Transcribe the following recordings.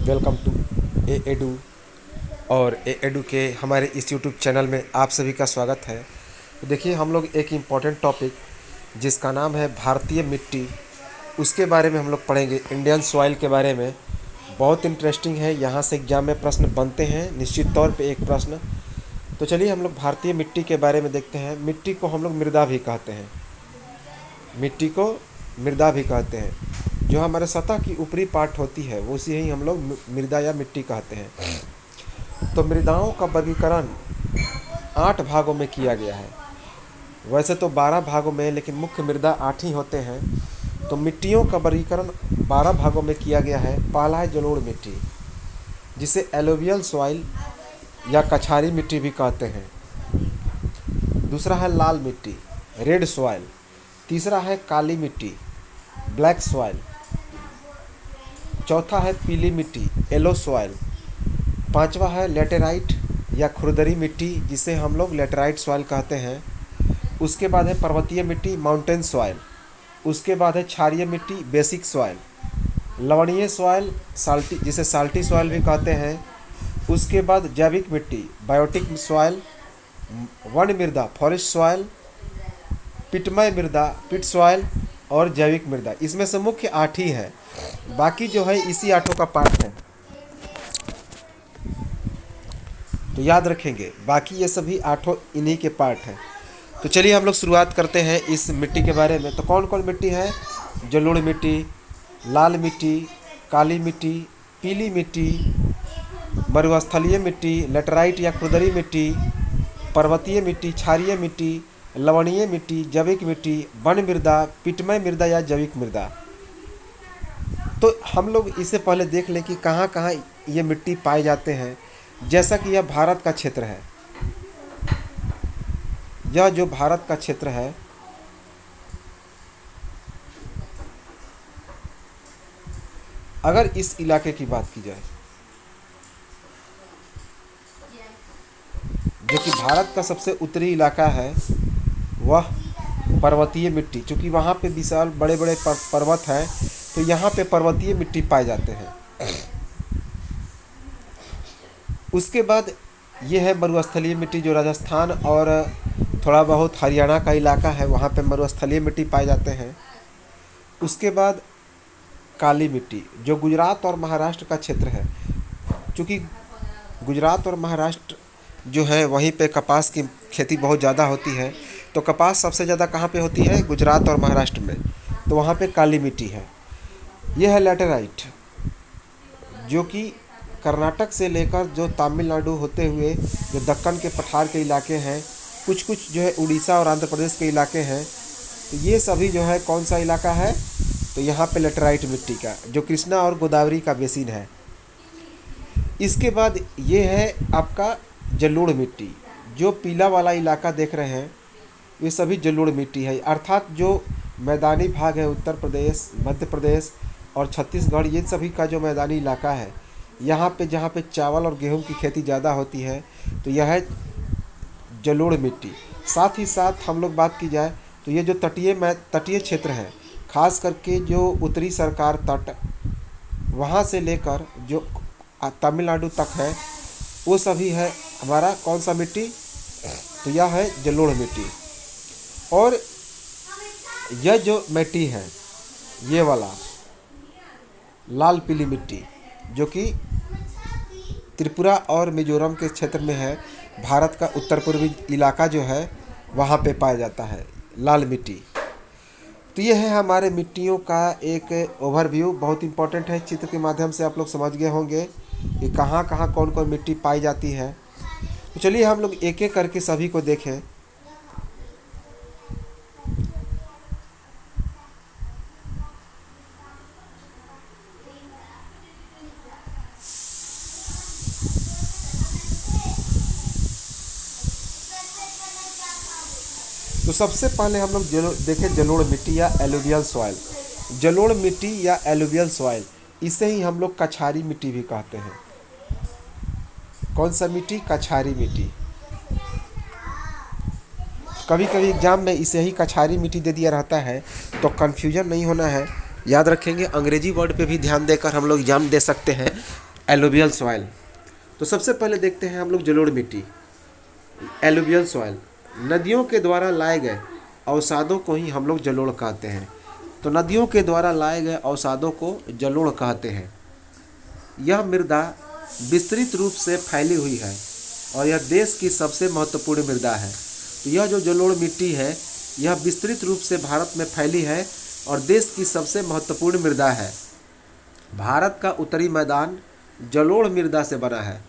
Welcome to A edu. और ए edu के हमारे इस यूट्यूब चैनल में आप सभी का स्वागत है। तो देखिए, हम लोग एक इम्पॉर्टेंट टॉपिक जिसका नाम है भारतीय मिट्टी, उसके बारे में हम लोग पढ़ेंगे। इंडियन सॉइल के बारे में बहुत इंटरेस्टिंग है, यहाँ से एग्जाम में प्रश्न बनते हैं निश्चित तौर पे एक प्रश्न। तो चलिए हम लोग भारतीय मिट्टी के बारे में देखते हैं। मिट्टी को हम लोग मृदा भी कहते हैं, मिट्टी को मृदा भी कहते हैं। जो हमारे सतह की ऊपरी पार्ट होती है वो उसे ही हम लोग मृदा या मिट्टी कहते हैं। तो मृदाओं का वर्गीकरण 8 भागों में किया गया है। वैसे तो 12 भागों में, लेकिन मुख्य मृदा 8 ही होते हैं। तो मिट्टियों का वर्गीकरण 12 भागों में किया गया है। पहला है जलोढ़ मिट्टी, जिसे एलुवियल सॉइल या कछारी मिट्टी भी कहते हैं। दूसरा है लाल मिट्टी, रेड सॉइल। तीसरा है काली मिट्टी, ब्लैक सॉइल। चौथा है पीली मिट्टी, येलो सॉइल। पांचवा है लेटेराइट या खुरदरी मिट्टी, जिसे हम लोग लेटेराइट सॉइल कहते हैं। उसके बाद है पर्वतीय मिट्टी, माउंटेन सॉइल। उसके बाद है क्षारीय मिट्टी, बेसिक सॉइल। लवणीय सॉइल, साल्टी, जिसे साल्टी सॉइल भी कहते हैं। उसके बाद जैविक मिट्टी, बायोटिक सॉइल। वन मृदा, फॉरेस्ट सॉइल। पिटमय मृदा, पिट सॉइल। और जैविक मृदा। इसमें से मुख्य 8 ही है, बाकी जो है इसी 8 का पार्ट है। तो याद रखेंगे, बाकी ये सभी 8 इन्हीं के पार्ट हैं। तो चलिए हम लोग शुरुआत करते हैं इस मिट्टी के बारे में। तो कौन कौन मिट्टी है? जलोढ़ मिट्टी, लाल मिट्टी, काली मिट्टी, पीली मिट्टी, मरुस्थलीय मिट्टी, लेटराइट या खुरदरी मिट्टी, पर्वतीय मिट्टी, क्षारीय मिट्टी, लवणीय मिट्टी, जैविक मिट्टी, वन मृदा, पिटमय मृदा या जैविक मृदा। तो हम लोग इससे पहले देख लें कि कहाँ कहाँ ये मिट्टी पाए जाते हैं। जैसा कि यह भारत का क्षेत्र है, यह जो भारत का क्षेत्र है, अगर इस इलाके की बात की जाए, जो कि भारत का सबसे उत्तरी इलाका है, वह पर्वतीय मिट्टी, चूँकि वहाँ पे विशाल बड़े बड़े पर्वत हैं, तो यहाँ पे पर्वतीय मिट्टी पाए जाते हैं। उसके बाद ये है मरुस्थलीय मिट्टी, जो राजस्थान और थोड़ा बहुत हरियाणा का इलाका है, वहाँ पे मरुस्थलीय मिट्टी पाए जाते हैं। उसके बाद काली मिट्टी, जो गुजरात और महाराष्ट्र का क्षेत्र है। चूँकि गुजरात और महाराष्ट्र जो है वहीं पे कपास की खेती बहुत ज़्यादा होती है, तो कपास सबसे ज़्यादा कहाँ पे होती है? गुजरात और महाराष्ट्र में। तो वहाँ पे काली मिट्टी है। यह है लेटेराइट, जो कि कर्नाटक से लेकर जो तमिलनाडु होते हुए जो दक्कन के पठार के इलाके हैं, कुछ कुछ जो है उड़ीसा और आंध्र प्रदेश के इलाके हैं, तो ये सभी जो है कौन सा इलाका है? तो यहाँ पे लेटेराइट मिट्टी का, जो कृष्णा और गोदावरी का बेसिन है। इसके बाद ये है आपका जलोढ़ मिट्टी, जो पीला वाला इलाका देख रहे हैं, ये सभी जलोढ़ मिट्टी है। अर्थात जो मैदानी भाग है, उत्तर प्रदेश, मध्य प्रदेश और छत्तीसगढ़, ये सभी का जो मैदानी इलाका है, यहाँ पे जहाँ पे चावल और गेहूं की खेती ज़्यादा होती है, तो यह है जलोढ़ मिट्टी। साथ ही साथ हम लोग बात की जाए तो ये जो तटीय क्षेत्र है, खास करके जो उत्तरी सरकार तट, वहाँ से लेकर जो तमिलनाडु तक है, वो सभी है हमारा कौन सा मिट्टी? तो यह है जलोढ़ मिट्टी। और यह जो मिट्टी है, ये वाला लाल पीली मिट्टी, जो कि त्रिपुरा और मिजोरम के क्षेत्र में है, भारत का उत्तर पूर्वी इलाका जो है वहाँ पे पाया जाता है लाल मिट्टी। तो ये है हमारे मिट्टियों का एक ओवरव्यू, बहुत इंपॉर्टेंट है। चित्र के माध्यम से आप लोग समझ गए होंगे कि कहाँ कहाँ कौन कौन मिट्टी पाई जाती है। तो चलिए हम लोग एक एक करके सभी को देखें। तो सबसे पहले हम लोग देखें जलोढ़ मिट्टी या एलुवियल सॉइल। जलोढ़ मिट्टी या एलुवियल सॉइल, इसे ही हम लोग कछारी मिट्टी भी कहते हैं। कौन सा मिट्टी? कछारी मिट्टी। कभी कभी एग्जाम में इसे ही कछारी मिट्टी दे दिया रहता है, तो कन्फ्यूजन नहीं होना है, याद रखेंगे। अंग्रेजी वर्ड पे भी ध्यान देकर हम लोग एग्जाम दे सकते हैं। Alluvial soil. तो सबसे पहले देखते हैं हम लोग जलोढ़ मिट्टी, एलुवियल सॉइल। नदियों के द्वारा लाए गए अवसादों को ही हम लोग जलोढ़ कहते हैं। तो नदियों के द्वारा लाए गए अवसादों को जलोढ़ कहते हैं। यह मृदा विस्तृत रूप से फैली हुई है और यह देश की सबसे महत्वपूर्ण मृदा है। तो यह जो जलोढ़ मिट्टी है यह विस्तृत रूप से भारत में फैली है और देश की सबसे महत्वपूर्ण मृदा है। भारत का उत्तरी मैदान जलोढ़ मृदा से बना है।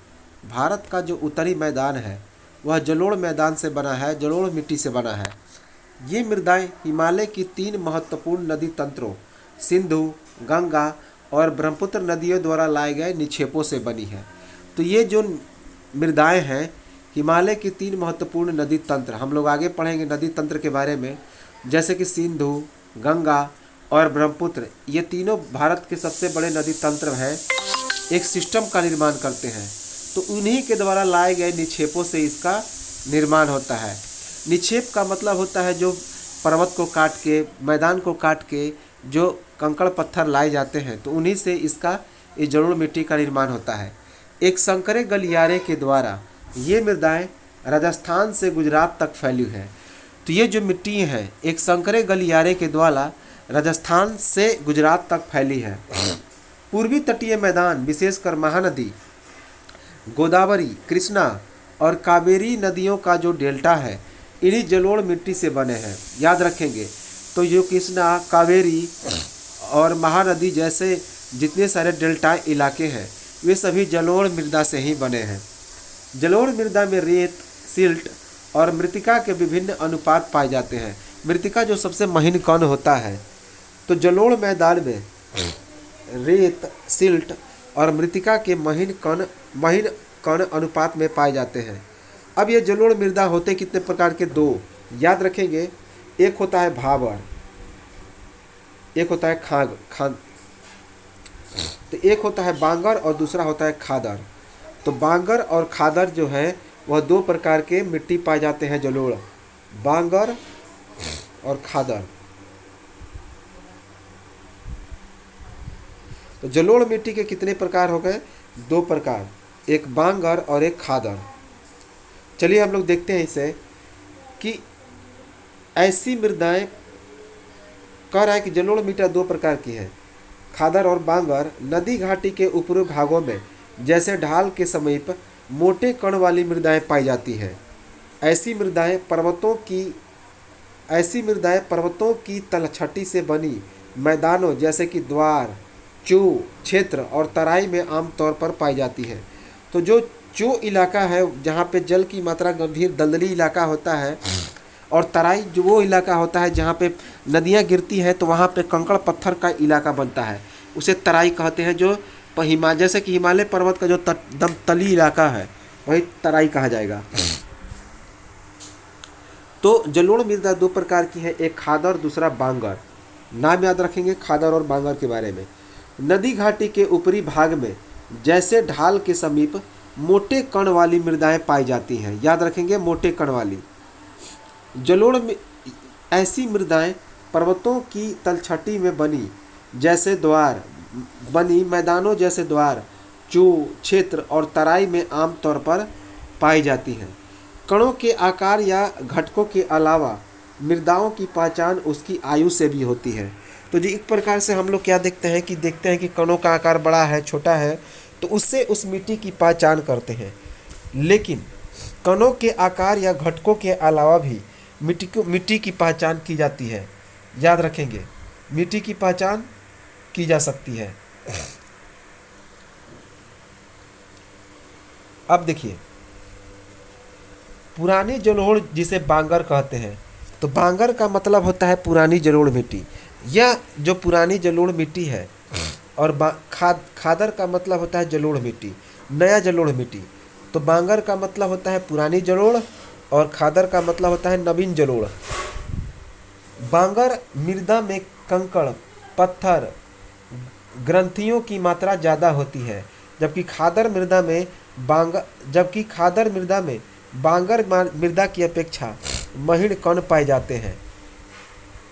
भारत का जो उत्तरी मैदान है वह जलोढ़ मैदान से बना है, जलोढ़ मिट्टी से बना है। ये मृदाएं हिमालय की 3 महत्वपूर्ण नदी तंत्रों सिंधु, गंगा और ब्रह्मपुत्र नदियों द्वारा लाए गए निक्षेपों से बनी है। तो ये जो मृदाएं हैं हिमालय की 3 महत्वपूर्ण नदी तंत्र, हम लोग आगे पढ़ेंगे नदी तंत्र के बारे में, जैसे कि सिंधु, गंगा और ब्रह्मपुत्र, ये तीनों भारत के सबसे बड़े नदी तंत्र हैं, एक सिस्टम का निर्माण करते हैं। तो उन्हीं के द्वारा लाए गए निक्षेपों से इसका निर्माण होता है। निक्षेप का मतलब होता है जो पर्वत को काट के, मैदान को काट के जो कंकड़ पत्थर लाए जाते हैं, तो उन्हीं से इसका इस जलोढ़ मिट्टी का निर्माण होता है। एक संकरे गलियारे के द्वारा ये मृदाएं राजस्थान से गुजरात तक फैली है। तो ये जो मिट्टी है एक संकरे गलियारे के द्वारा राजस्थान से गुजरात तक फैली है। पूर्वी तटीय मैदान विशेषकर महानदी, गोदावरी, कृष्णा और कावेरी नदियों का जो डेल्टा है इन्हीं जलोढ़ मिट्टी से बने हैं, याद रखेंगे। तो जो कृष्णा, कावेरी और महानदी जैसे जितने सारे डेल्टा इलाके हैं वे सभी जलोढ़ मृदा से ही बने हैं। जलोढ़ मृदा में रेत, सिल्ट और मृत्तिका के विभिन्न अनुपात पाए जाते हैं। मृत्तिका जो सबसे महीन कण होता है, तो जलोढ़ मैदान में रेत, सिल्ट और मृत्तिका के महीन कण अनुपात में पाए जाते हैं। अब ये जलोढ़ मृदा होते कितने प्रकार के? 2 याद रखेंगे। एक होता है भाबर, एक होता है खान, तो एक होता है बांगर और दूसरा होता है खादर। तो बांगर और खादर जो है वह 2 प्रकार के मिट्टी पाए जाते हैं जलोढ़, बांगर और खादर। तो जलोढ़ मिट्टी के कितने प्रकार हो गए? 2 प्रकार, एक बांगर और एक खादर। चलिए हम लोग देखते हैं इसे कि ऐसी मृदाएं कह रहा है कि जलोढ़ मिट्टी 2 प्रकार की है, खादर और बांगर। नदी घाटी के ऊपरी भागों में जैसे ढाल के समीप मोटे कण वाली मृदाएं पाई जाती हैं। ऐसी मृदाएं पर्वतों की तलछटी से बनी मैदानों जैसे कि द्वार, चू क्षेत्र और तराई में आमतौर पर पाई जाती है। तो जो चू इलाका है जहाँ पे जल की मात्रा गंभीर दलदली इलाका होता है, और तराई जो वो इलाका होता है जहाँ पे नदियाँ गिरती हैं तो वहाँ पे कंकड़ पत्थर का इलाका बनता है, उसे तराई कहते हैं। जो जैसे कि हिमालय पर्वत का जो दम तली इलाका है वही तराई कहा जाएगा। तो जलोढ़ मृदा 2 प्रकार की है, एक खादर दूसरा बांगर। नाम याद रखेंगे खादर और बांगर के बारे में। नदी घाटी के ऊपरी भाग में जैसे ढाल के समीप मोटे कण वाली मृदाएं पाई जाती हैं, याद रखेंगे मोटे कण वाली। जलोढ़ में ऐसी मृदाएं पर्वतों की तलछटी में बनी मैदानों जैसे द्वार, चू क्षेत्र और तराई में आमतौर पर पाई जाती हैं। कणों के आकार या घटकों के अलावा मृदाओं की पहचान उसकी आयु से भी होती है। तो जी एक प्रकार से हम लोग क्या देखते हैं कि कणों का आकार बड़ा है, छोटा है, तो उससे उस मिट्टी की पहचान करते हैं। लेकिन कणों के आकार या घटकों के अलावा भी मिट्टी की पहचान की जाती है, याद रखेंगे मिट्टी की पहचान की जा सकती है। अब देखिए पुरानी जलोढ़ जिसे बांगर कहते हैं, तो बांगर का मतलब होता है पुरानी जलोढ़ मिट्टी। यह जो पुरानी जलोढ़ मिट्टी है, और खादर का मतलब होता है जलोढ़ मिट्टी, नया जलोढ़ मिट्टी। तो बांगर का मतलब होता है पुरानी जलोढ़ और खादर का मतलब होता है नवीन जलोढ़। बांगर मृदा में कंकड़, पत्थर, ग्रंथियों की मात्रा ज़्यादा होती है, जबकि खादर मृदा में बांगर मृदा की अपेक्षा महीन कण पाए जाते हैं।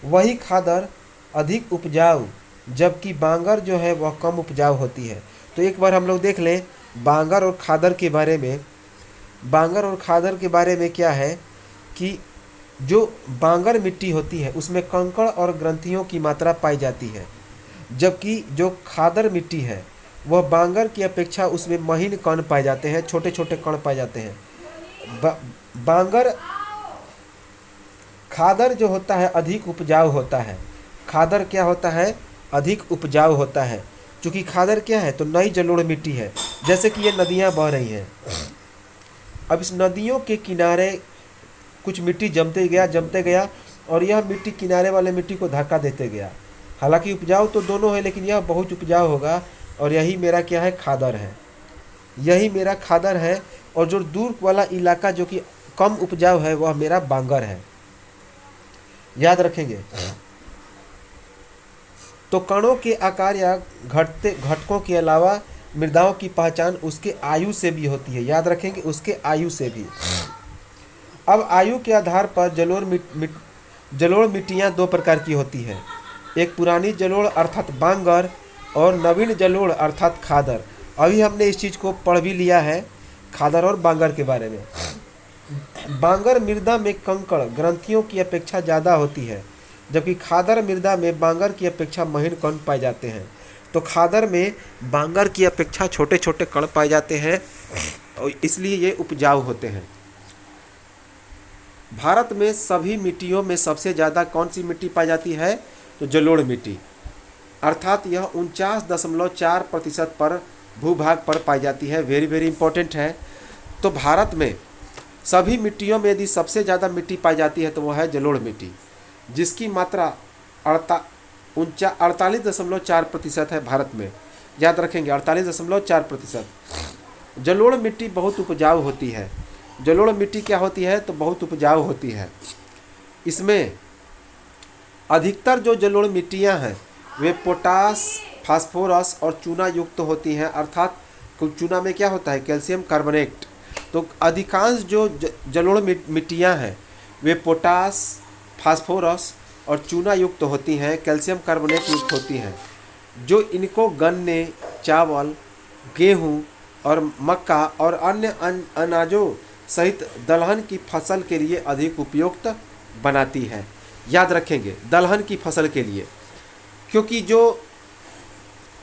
वही खादर अधिक उपजाऊ, जबकि बांगर जो है वह कम उपजाऊ होती है। तो एक बार हम लोग देख लें बांगर और खादर के बारे में। बांगर और खादर के बारे में क्या है कि जो बांगर मिट्टी होती है उसमें कंकड़ और ग्रंथियों की मात्रा पाई जाती है, जबकि जो खादर मिट्टी है वह बांगर की अपेक्षा उसमें महीन कण पाए जाते हैं, छोटे छोटे कण पाए जाते हैं। बांगर खादर जो होता है अधिक उपजाऊ होता है। खादर क्या होता है, अधिक उपजाऊ होता है। क्योंकि खादर क्या है, तो नई जलोढ़ मिट्टी है। जैसे कि ये नदियाँ बह रही हैं, अब इस नदियों के किनारे कुछ मिट्टी जमते गया और यह मिट्टी किनारे वाले मिट्टी को धक्का देते गया। हालांकि उपजाऊ तो दोनों है, लेकिन यह बहुत उपजाऊ होगा और यही मेरा क्या है, खादर है। यही मेरा खादर है। और जो दूर वाला इलाका जो कि कम उपजाऊ है वह मेरा बांगर है। याद रखेंगे। तो कणों के आकार या घटते घटकों के अलावा मृदाओं की पहचान उसके आयु से भी होती है। याद रखेंगे, उसके आयु से भी। अब आयु के आधार पर जलोढ़ मिट्टियाँ दो प्रकार की होती है। एक पुरानी जलोढ़ अर्थात बांगर और नवीन जलोढ़ अर्थात खादर। अभी हमने इस चीज़ को पढ़ भी लिया है, खादर और बांगर के बारे में। बांगर मृदा में कंकड़ ग्रंथियों की अपेक्षा ज़्यादा होती है, जबकि खादर मृदा में बांगर की अपेक्षा महीन कण पाए जाते हैं। तो खादर में बांगर की अपेक्षा छोटे छोटे कण पाए जाते हैं और इसलिए ये उपजाऊ होते हैं। भारत में सभी मिट्टियों में सबसे ज़्यादा कौन सी मिट्टी पाई जाती है, तो जलोढ़ मिट्टी, अर्थात यह 49.4% पर भूभाग पर पाई जाती है। वेरी वेरी इंपॉर्टेंट है। तो भारत में सभी मिट्टियों में यदि सबसे ज़्यादा मिट्टी पाई जाती है तो वह है जलोढ़ मिट्टी, जिसकी मात्रा 48.4% है भारत में। याद रखेंगे, 48.4%। जलोढ़ मिट्टी बहुत उपजाऊ होती है। जलोढ़ मिट्टी क्या होती है, तो बहुत उपजाऊ होती है। इसमें अधिकतर जो जलोढ़ मिट्टियाँ हैं वे पोटास, फास्फोरस और चूना युक्त होती हैं, अर्थात चूना में क्या होता है, कैल्शियम कार्बोनेट। तो अधिकांश जो जलोढ़ मिट्टियाँ हैं वे पोटास, फास्फोरस और चूना युक्त होती हैं, कैल्शियम कार्बोनेट युक्त होती हैं, जो इनको गन्ने, चावल, गेहूँ और मक्का और अन्य अनाजों सहित दलहन की फसल के लिए अधिक उपयुक्त बनाती है। याद रखेंगे, दलहन की फसल के लिए, क्योंकि जो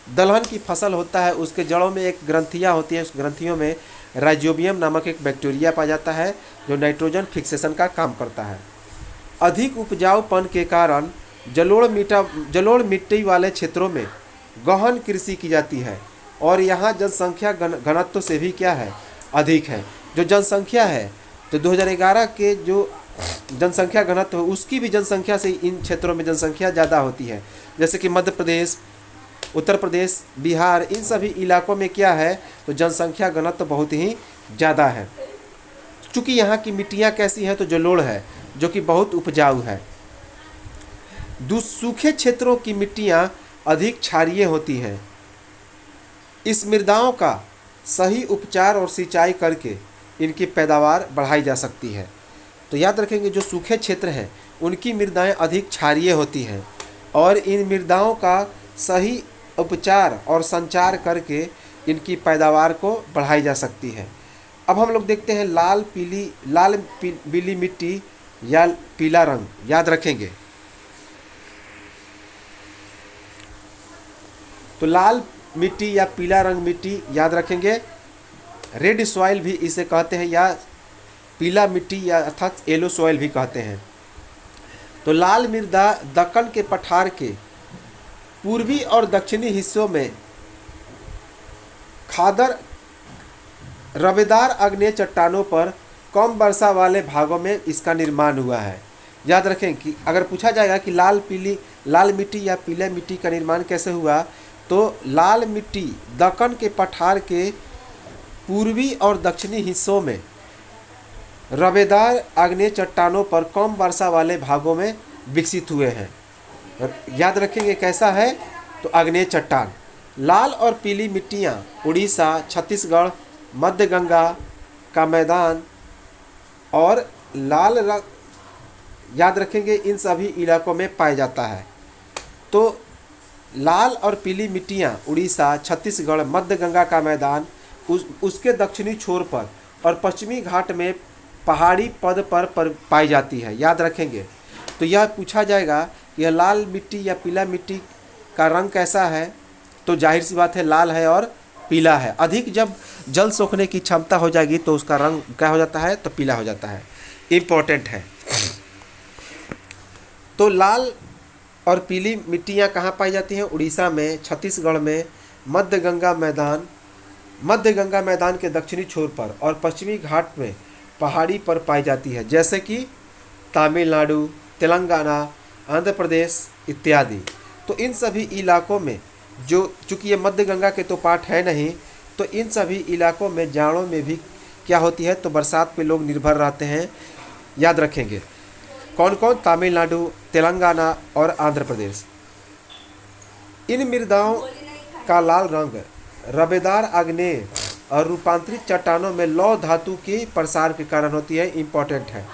दलहन की फसल होता है उसके जड़ों में एक ग्रंथियाँ होती हैं। उस ग्रंथियों में राइजोबियम नामक एक बैक्टीरिया पाया जाता है जो नाइट्रोजन फिक्सेशन का काम करता है। अधिक उपजाऊपन के कारण जलोढ़ मिट्टी वाले क्षेत्रों में गहन कृषि की जाती है और यहाँ जनसंख्या घनत्व से भी क्या है, अधिक है। जो जनसंख्या है तो 2011 के जो जनसंख्या घनत्व है उसकी भी जनसंख्या से इन क्षेत्रों में जनसंख्या ज़्यादा होती है। जैसे कि मध्य प्रदेश, उत्तर प्रदेश, बिहार, इन सभी इलाकों में क्या है, तो जनसंख्या घनत्व बहुत ही ज़्यादा है। चूँकि यहाँ की मिट्टियाँ कैसी हैं, तो जलोढ़ है जो कि बहुत उपजाऊ है। सूखे क्षेत्रों की मिट्टियाँ अधिक क्षारीय होती हैं। इस मृदाओं का सही उपचार और सिंचाई करके इनकी पैदावार बढ़ाई जा सकती है। तो याद रखेंगे, जो सूखे क्षेत्र हैं उनकी मृदाएं अधिक क्षारीय होती हैं और इन मृदाओं का सही उपचार और संचार करके इनकी पैदावार को बढ़ाई जा सकती है। अब हम लोग देखते हैं लाल पीली मिट्टी या पीला रंग। याद रखेंगे, तो लाल मिट्टी या पीला रंग मिट्टी याद रखेंगे, रेड सॉइल भी इसे कहते हैं या पीला मिट्टी या अर्थात येलो सॉइल भी कहते हैं। तो लाल मृदा दक्कन के पठार के पूर्वी और दक्षिणी हिस्सों में खादर रवेदार आग्नेय चट्टानों पर कम वर्षा वाले भागों में इसका निर्माण हुआ है। याद रखें कि अगर पूछा जाएगा कि लाल मिट्टी या पीले मिट्टी का निर्माण कैसे हुआ, तो लाल मिट्टी दक्कन के पठार के पूर्वी और दक्षिणी हिस्सों में रवेदार आग्नेय चट्टानों पर कम वर्षा वाले भागों में विकसित हुए हैं। याद रखेंगे कैसा है, तो आग्नेय चट्टान। लाल और पीली मिट्टियाँ उड़ीसा, छत्तीसगढ़, मध्य गंगा का मैदान और लाल रंग याद रखेंगे इन सभी इलाकों में पाया जाता है। तो लाल और पीली मिट्टियाँ उड़ीसा, छत्तीसगढ़, मध्य गंगा का मैदान, उसके दक्षिणी छोर पर और पश्चिमी घाट में पहाड़ी पद पर पाई जाती है। याद रखेंगे। तो यह पूछा जाएगा कि यह लाल मिट्टी या पीला मिट्टी का रंग कैसा है, तो जाहिर सी बात है लाल है और पीला है। अधिक जब जल सोखने की क्षमता हो जाएगी तो उसका रंग क्या हो जाता है, तो पीला हो जाता है। इम्पोर्टेंट है। तो लाल और पीली मिट्टियाँ कहाँ पाई जाती हैं? उड़ीसा में, छत्तीसगढ़ में, मध्य गंगा मैदान के दक्षिणी छोर पर और पश्चिमी घाट में पहाड़ी पर पाई जाती है, जैसे कि तमिलनाडु, तेलंगाना, आंध्र प्रदेश इत्यादि। तो इन सभी इलाकों में जो, चूँकि ये मध्य गंगा के तो पार्ट है नहीं, तो इन सभी इलाकों में जाड़ों में भी क्या होती है, तो बरसात पे लोग निर्भर रहते हैं। याद रखेंगे। कौन कौन? तमिलनाडु, तेलंगाना और आंध्र प्रदेश। इन मृदाओं का लाल रंग रबेदार आग्नेय और रूपांतरित चट्टानों में लौह धातु के प्रसार के कारण होती है। इम्पोर्टेंट है।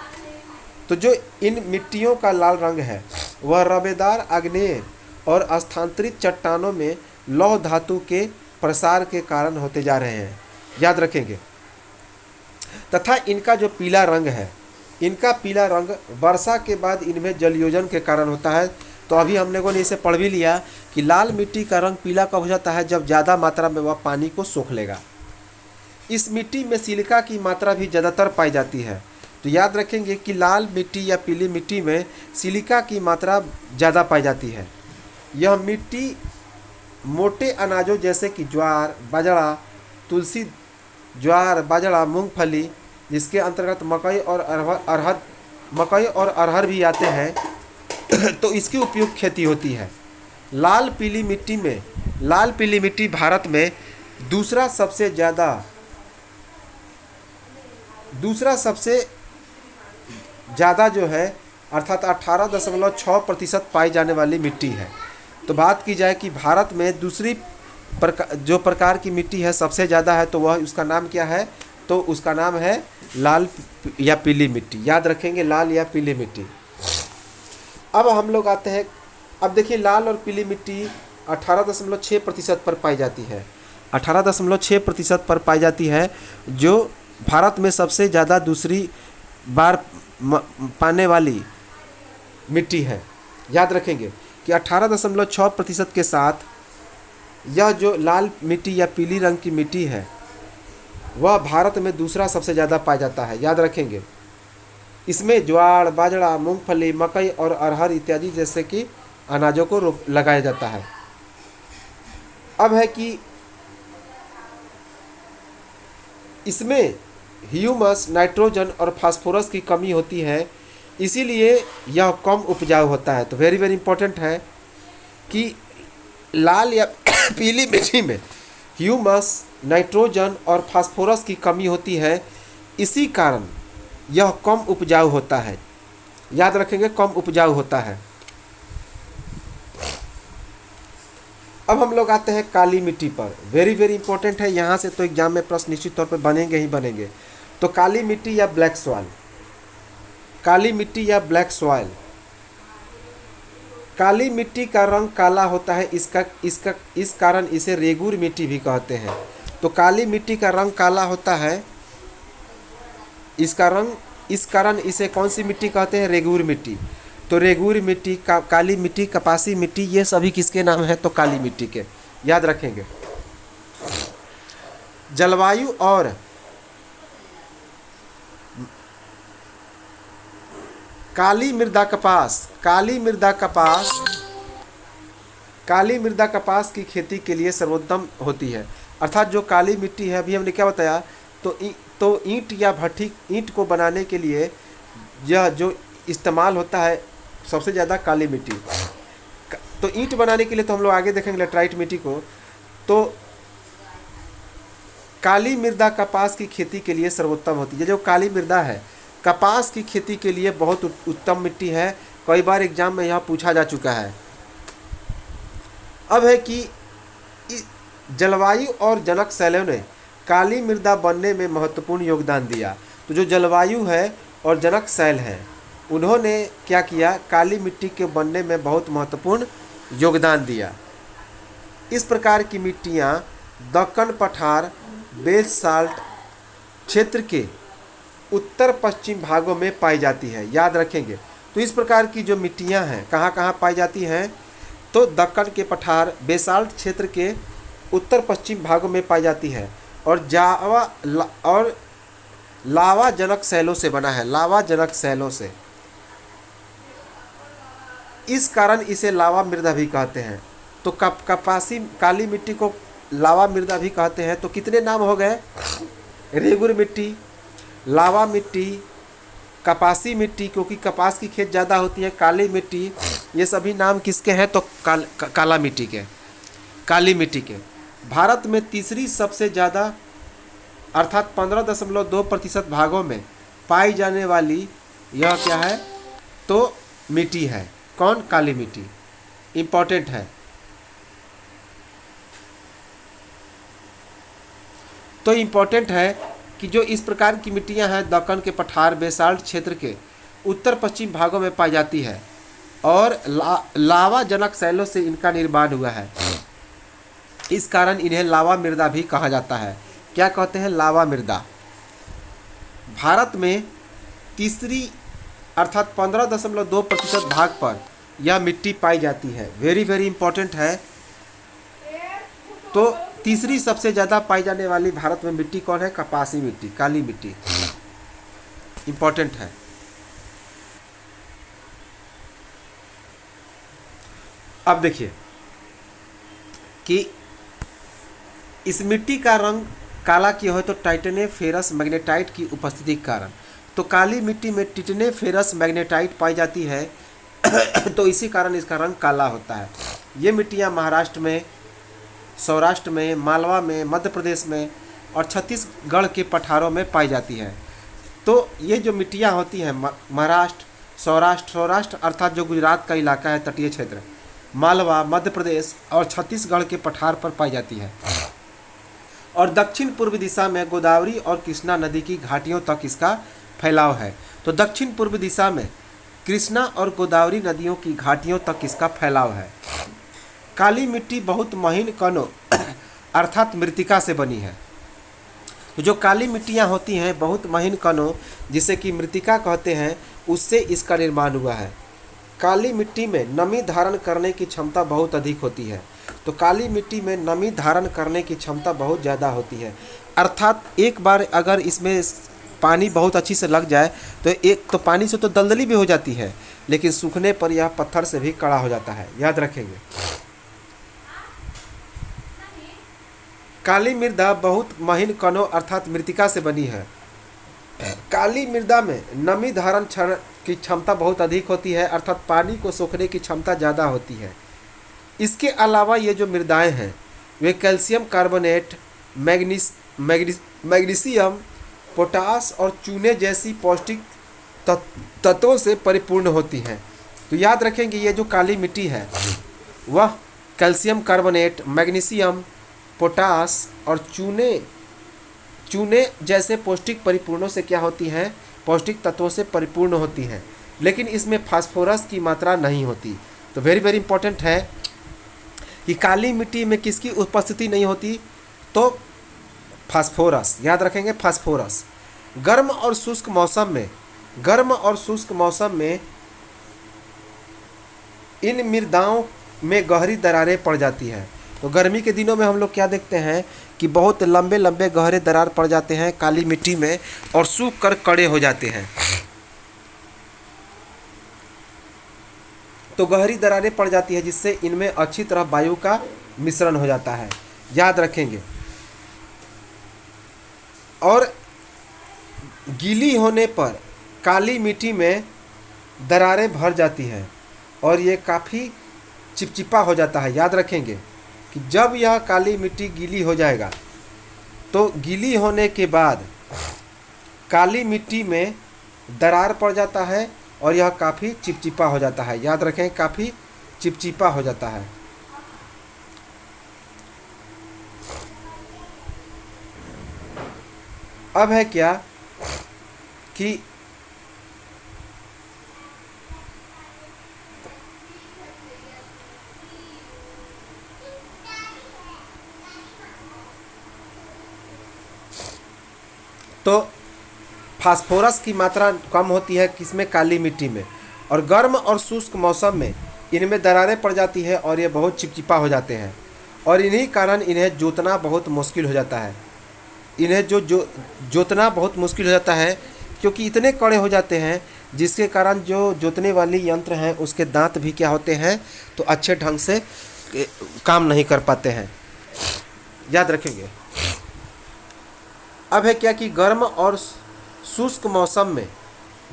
तो जो इन मिट्टियों का लाल रंग है वह रबेदार आग्नेय और स्थानांतरित चट्टानों में लौह धातु के प्रसार के कारण होते जा रहे हैं। याद रखेंगे। तथा इनका जो पीला रंग है, इनका पीला रंग वर्षा के बाद इनमें जलयोजन के कारण होता है। तो अभी हम लोगों ने इसे पढ़ भी लिया कि लाल मिट्टी का रंग पीला कब हो जाता है, जब ज़्यादा मात्रा में वह पानी को सोख लेगा। इस मिट्टी में सिलिका की मात्रा भी ज़्यादातर पाई जाती है। तो याद रखेंगे कि लाल मिट्टी या पीली मिट्टी में सिलिका की मात्रा ज़्यादा पाई जाती है। यह मिट्टी मोटे अनाजों जैसे कि ज्वार, बाजरा, तुलसी, ज्वार, बाजरा, मूंगफली, जिसके अंतर्गत मकई और अरहर भी आते हैं तो इसकी उपयुक्त खेती होती है। लाल पीली मिट्टी भारत में दूसरा सबसे ज़्यादा जो है, अर्थात 18.6% पाई जाने वाली मिट्टी है। तो बात की जाए कि भारत में दूसरी जो प्रकार की मिट्टी है सबसे ज़्यादा है, तो वह उसका नाम क्या है, तो उसका नाम है लाल या पीली मिट्टी। याद रखेंगे, लाल या पीली मिट्टी। अब हम लोग आते हैं, अब देखिए लाल और पीली मिट्टी 18.6% पर पाई जाती है। 18.6% पर पाई जाती है, जो भारत में सबसे ज़्यादा दूसरी बार पाने वाली मिट्टी है। याद रखेंगे कि 18.6% के साथ यह जो लाल मिट्टी या पीली रंग की मिट्टी है वह भारत में दूसरा सबसे ज़्यादा पाया जाता है। याद रखेंगे। इसमें ज्वार, बाजरा, मूंगफली, मकई और अरहर इत्यादि जैसे कि अनाजों को लगाया जाता है। अब है कि इसमें ह्यूमस, नाइट्रोजन और फास्फोरस की कमी होती है, इसीलिए यह कम उपजाऊ होता है। तो वेरी वेरी इंपॉर्टेंट है कि लाल या पीली मिट्टी में ह्यूमस, नाइट्रोजन और फास्फोरस की कमी होती है, इसी कारण यह कम उपजाऊ होता है। याद रखेंगे, कम उपजाऊ होता है। अब हम लोग आते हैं काली मिट्टी पर। वेरी वेरी इंपॉर्टेंट है, यहाँ से तो एग्जाम में प्रश्न निश्चित तौर पर बनेंगे ही बनेंगे। तो काली मिट्टी या ब्लैक सॉइल, काली मिट्टी या ब्लैक सॉइल। काली मिट्टी का रंग काला होता है, इस कारण इसे रेगूर मिट्टी भी कहते हैं। तो काली मिट्टी का रंग काला होता है, इस कारण इसे कौन सी मिट्टी कहते हैं? रेगूर मिट्टी। तो रेगूर मिट्टी, काली मिट्टी, कपासी मिट्टी, ये सभी किसके नाम है? तो काली मिट्टी के। याद रखेंगे। जलवायु और काली मृदा कपास की खेती के लिए सर्वोत्तम होती है। अर्थात जो काली मिट्टी है, अभी हमने क्या बताया, तो ईंट या भट्ठी, ईंट को बनाने के लिए यह जो इस्तेमाल होता है सबसे ज़्यादा काली मिट्टी। तो ईंट बनाने के लिए तो हम लोग आगे देखेंगे लेटराइट मिट्टी को। तो काली मृदा कपास की खेती के लिए सर्वोत्तम होती है। जो काली मृदा है कपास की खेती के लिए बहुत उत्तम मिट्टी है। कई बार एग्जाम में यह पूछा जा चुका है। अब है कि जलवायु और जनक शैलों ने काली मृदा बनने में महत्वपूर्ण योगदान दिया। तो जो जलवायु है और जनक शैल है, उन्होंने क्या किया? काली मिट्टी के बनने में बहुत महत्वपूर्ण योगदान दिया। इस प्रकार की मिट्टियाँ दक्कन पठार बेसाल्ट क्षेत्र के उत्तर पश्चिम भागों में पाई जाती है। याद रखेंगे। तो इस प्रकार की जो मिट्टियाँ हैं कहाँ कहाँ पाई जाती हैं, तो दक्कन के पठार बेसाल्ट क्षेत्र के उत्तर पश्चिम भागों में पाई जाती है और और लावा जनक शैलों से बना है, लावा जनक शैलों से। इस कारण इसे लावा मृदा भी कहते हैं। तो कपासी काली मिट्टी को लावा मृदा भी कहते हैं। तो कितने नाम हो गए? रेगुर मिट्टी, लावा मिट्टी, कपासी मिट्टी क्योंकि कपास की खेत ज़्यादा होती है, काली मिट्टी, ये सभी नाम किसके हैं? तो काला मिट्टी के, काली मिट्टी के। भारत में तीसरी सबसे ज़्यादा अर्थात 15.2% भागों में पाई जाने वाली यह क्या है? तो मिट्टी है। कौन? काली मिट्टी। इम्पोर्टेंट है। तो इम्पोर्टेंट है कि जो इस प्रकार की मिट्टियां हैं दक्कन के पठार बेसाल्ट क्षेत्र के उत्तर पश्चिम भागों में पाई जाती है और लावा जनक शैलों से इनका निर्माण हुआ है। इस कारण इन्हें लावा मृदा भी कहा जाता है। क्या कहते हैं? लावा मृदा। भारत में तीसरी अर्थात 15.2% भाग पर यह मिट्टी पाई जाती है। वेरी वेरी इंपॉर्टेंट है। तो तीसरी सबसे ज़्यादा पाई जाने वाली भारत में मिट्टी कौन है? कपासी मिट्टी, काली मिट्टी। इंपॉर्टेंट है। अब देखिए कि इस मिट्टी का रंग काला क्यों है? तो टाइटेनेफेरस मैग्नेटाइट की उपस्थिति के कारण। तो काली मिट्टी में टिटेनेफेरस मैग्नेटाइट पाई जाती है तो इसी कारण इसका रंग काला होता है। ये मिट्टियाँ महाराष्ट्र में, सौराष्ट्र में, मालवा में, मध्य प्रदेश में और छत्तीसगढ़ के पठारों में पाई जाती है। तो ये जो मिट्टियाँ होती हैं महाराष्ट्र, सौराष्ट्र अर्थात जो गुजरात का इलाका है, तटीय क्षेत्र, मालवा, मध्य प्रदेश और छत्तीसगढ़ के पठार पर पाई जाती है। और दक्षिण पूर्व दिशा में गोदावरी और कृष्णा नदी की घाटियों तक इसका फैलाव है। तो दक्षिण पूर्व दिशा में कृष्णा और गोदावरी नदियों की घाटियों तक इसका फैलाव है। काली मिट्टी बहुत महीन कणों अर्थात मृत्तिका से बनी है। तो जो काली मिट्टियाँ होती हैं बहुत महीन कणों, जिसे कि मृत्तिका कहते हैं, उससे इसका निर्माण हुआ है। काली मिट्टी में नमी धारण करने की क्षमता बहुत अधिक होती है। तो काली मिट्टी में नमी धारण करने की क्षमता बहुत ज़्यादा होती है। अर्थात एक बार अगर इसमें पानी बहुत अच्छी से लग जाए तो पानी से तो दलदली भी हो जाती है, लेकिन सूखने पर यह पत्थर से भी कड़ा हो जाता है। याद रखेंगे। काली मृदा बहुत महीन कणों अर्थात मृत्तिका से बनी है। काली मृदा में नमी धारण की क्षमता बहुत अधिक होती है, अर्थात पानी को सोखने की क्षमता ज़्यादा होती है। इसके अलावा ये जो मृदाएं हैं वे कैल्शियम कार्बोनेट, मैग्नीशियम, पोटास और चूने जैसी पौष्टिक तत्वों से परिपूर्ण होती हैं। तो याद रखेंगे ये जो काली मिट्टी है वह कैल्शियम कार्बोनेट, मैग्नीशियम, पोटास और चूने जैसे पौष्टिक परिपूर्णों से क्या होती हैं? पौष्टिक तत्वों से परिपूर्ण होती हैं। लेकिन इसमें फास्फोरस की मात्रा नहीं होती। तो वेरी वेरी इंपॉर्टेंट है कि काली मिट्टी में किसकी उपस्थिति नहीं होती? तो फास्फोरस। याद रखेंगे फास्फोरस। गर्म और शुष्क मौसम में इन मृदाओं में गहरी दरारें पड़ जाती हैं। तो गर्मी के दिनों में हम लोग क्या देखते हैं कि बहुत लंबे लंबे गहरे दरार पड़ जाते हैं काली मिट्टी में और सूख कर कड़े हो जाते हैं। तो गहरी दरारें पड़ जाती है जिससे इनमें अच्छी तरह वायु का मिश्रण हो जाता है। याद रखेंगे। और गीली होने पर काली मिट्टी में दरारें भर जाती हैं और ये काफ़ी चिपचिपा हो जाता है। याद रखेंगे कि जब यह काली मिट्टी गीली हो जाएगा तो गीली होने के बाद काली मिट्टी में दरार पड़ जाता है और यह काफ़ी चिपचिपा हो जाता है। याद रखें, काफ़ी चिपचिपा हो जाता है। अब है क्या कि तो फास्फोरस की मात्रा कम होती है किसमें, काली मिट्टी में। और गर्म और शुष्क मौसम में इनमें दरारें पड़ जाती है और ये बहुत चिपचिपा हो जाते हैं, और इन्हीं कारण इन्हें जोतना बहुत मुश्किल हो जाता है। इन्हें जोतना बहुत मुश्किल हो जाता है, क्योंकि इतने कड़े हो जाते हैं, जिसके कारण जो जोतने वाली यंत्र हैं उसके दांत भी क्या होते हैं, तो अच्छे ढंग से काम नहीं कर पाते हैं। याद रखेंगे। अब है क्या कि गर्म और शुष्क मौसम में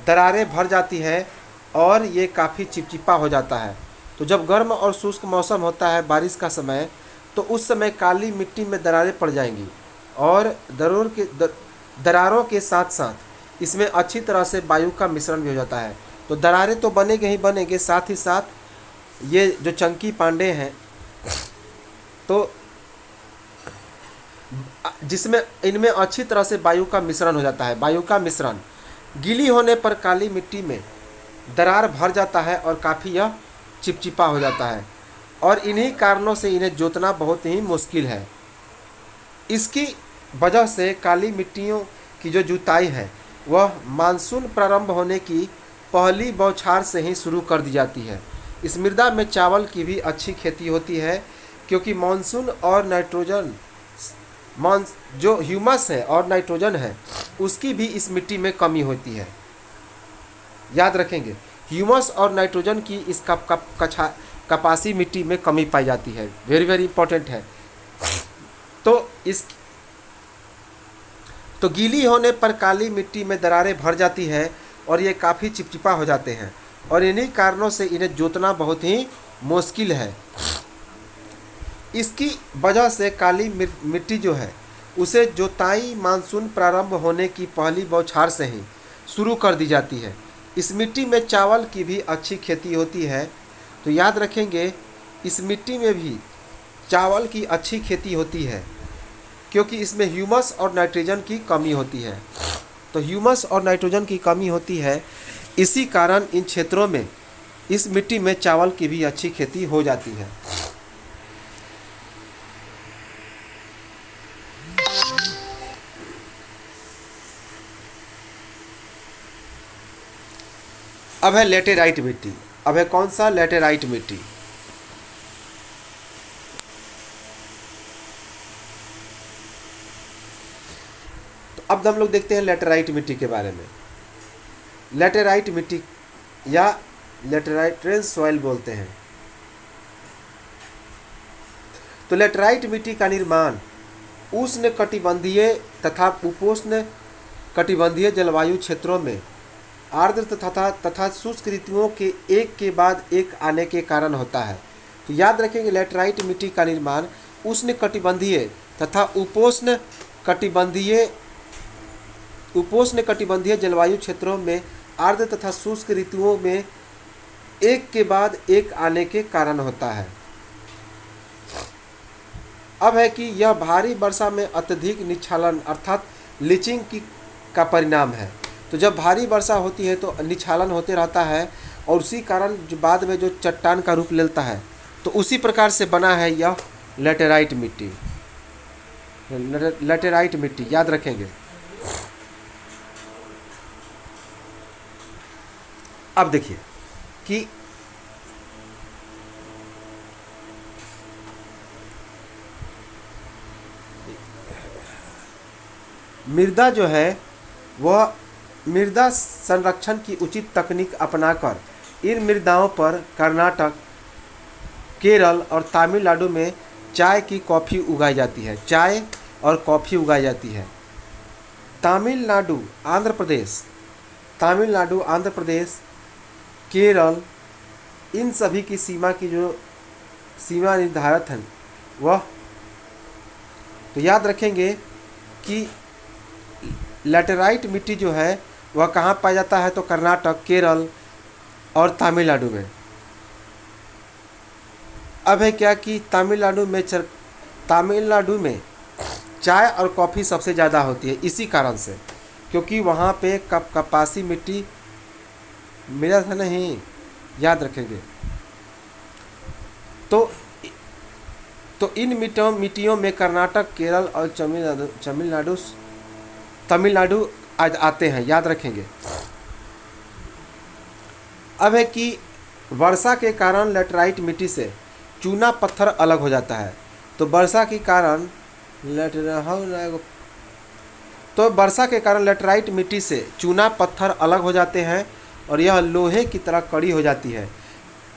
दरारें भर जाती है और ये काफ़ी चिपचिपा हो जाता है। तो जब गर्म और शुष्क मौसम होता है बारिश का समय, तो उस समय काली मिट्टी में दरारें पड़ जाएंगी, और दरारों के साथ साथ इसमें अच्छी तरह से वायु का मिश्रण भी हो जाता है। तो दरारें तो बनेंगे ही बनेंगे, साथ ही साथ ये जो चंकी पांडे हैं, तो जिसमें इनमें अच्छी तरह से वायु का मिश्रण हो जाता है। वायु का मिश्रण गीली होने पर काली मिट्टी में दरार भर जाता है और काफ़ी यह चिपचिपा हो जाता है, और इन्हीं कारणों से इन्हें जोतना बहुत ही मुश्किल है। इसकी वजह से काली मिट्टियों की जो जुताई है वह मानसून प्रारंभ होने की पहली बौछार से ही शुरू कर दी जाती है। इस मृदा में चावल की भी अच्छी खेती होती है, क्योंकि मानसून और नाइट्रोजन जो ह्यूमस है और नाइट्रोजन है उसकी भी इस मिट्टी में कमी होती है। याद रखेंगे, ह्यूमस और नाइट्रोजन की इस कपासी मिट्टी में कमी पाई जाती है। वेरी वेरी इंपॉर्टेंट है। तो गीली होने पर काली मिट्टी में दरारें भर जाती है और ये काफ़ी चिपचिपा हो जाते हैं, और इन्हीं कारणों से इन्हें जोतना बहुत ही मुश्किल है। इसकी वजह से काली मिट्टी जो है उसे जोताई मानसून प्रारंभ होने की पहली बौछार से ही शुरू कर दी जाती है। इस मिट्टी में चावल की भी अच्छी खेती होती है। तो याद रखेंगे, इस मिट्टी में भी चावल की अच्छी खेती होती है, क्योंकि इसमें ह्यूमस और नाइट्रोजन की कमी होती है। तो ह्यूमस और नाइट्रोजन की कमी होती है, इसी कारण इन क्षेत्रों में इस मिट्टी में चावल की भी अच्छी खेती हो जाती है। अब है लेटेराइट मिट्टी। अब है कौन सा, लेटेराइट मिट्टी। तो अब हम लोग देखते हैं लेटेराइट मिट्टी के बारे में। लेटेराइट मिट्टी या लेटेराइट सॉइल बोलते हैं। तो लेटेराइट मिट्टी का निर्माण उष्ण कटिबंधीय तथा उपोष्ण कटिबंधीय जलवायु क्षेत्रों में आर्द्र तथा शुष्क ऋतुओं के एक के बाद एक आने के कारण होता है। तो याद रखेंगे, लेटेराइट मिट्टी का निर्माण उष्ण कटिबंधीय तथा उपोष्ण कटिबंधीय जलवायु क्षेत्रों में आर्द्र तथा शुष्क ऋतुओं में एक के बाद एक आने के कारण होता है। अब है कि यह भारी वर्षा में अत्यधिक निक्षालन अर्थात लीचिंग का परिणाम है। तो जब भारी वर्षा होती है तो निक्षालन होते रहता है, और उसी कारण जो बाद में जो चट्टान का रूप लेता है, तो उसी प्रकार से बना है यह लेटेराइट मिट्टी। लेटेराइट मिट्टी याद रखेंगे। अब देखिए कि मृदा जो है वह मृदा संरक्षण की उचित तकनीक अपनाकर इन मृदाओं पर कर्नाटक, केरल और तमिलनाडु में चाय की कॉफ़ी उगाई जाती है। चाय और कॉफ़ी उगाई जाती है। तमिलनाडु, आंध्र प्रदेश, केरल, इन सभी की सीमा निर्धारित है वह। तो याद रखेंगे कि लेटेराइट मिट्टी जो है वह कहाँ पाया जाता है, तो कर्नाटक, केरल और तमिलनाडु में। अब है क्या कि तमिलनाडु में चाय और कॉफ़ी सबसे ज़्यादा होती है, इसी कारण से, क्योंकि वहाँ पे कपासी मिट्टी मिला था नहीं, याद रखेंगे। तो इन मिट्टियों में कर्नाटक, केरल और तमिलनाडु तमिलनाडु आज आते हैं, याद रखेंगे। अब है कि वर्षा के कारण लैटेराइट मिट्टी से चूना पत्थर अलग हो जाता है। तो वर्षा के कारण लैटेराइट मिट्टी से चूना पत्थर अलग हो जाते हैं और यह लोहे की तरह कड़ी हो जाती है।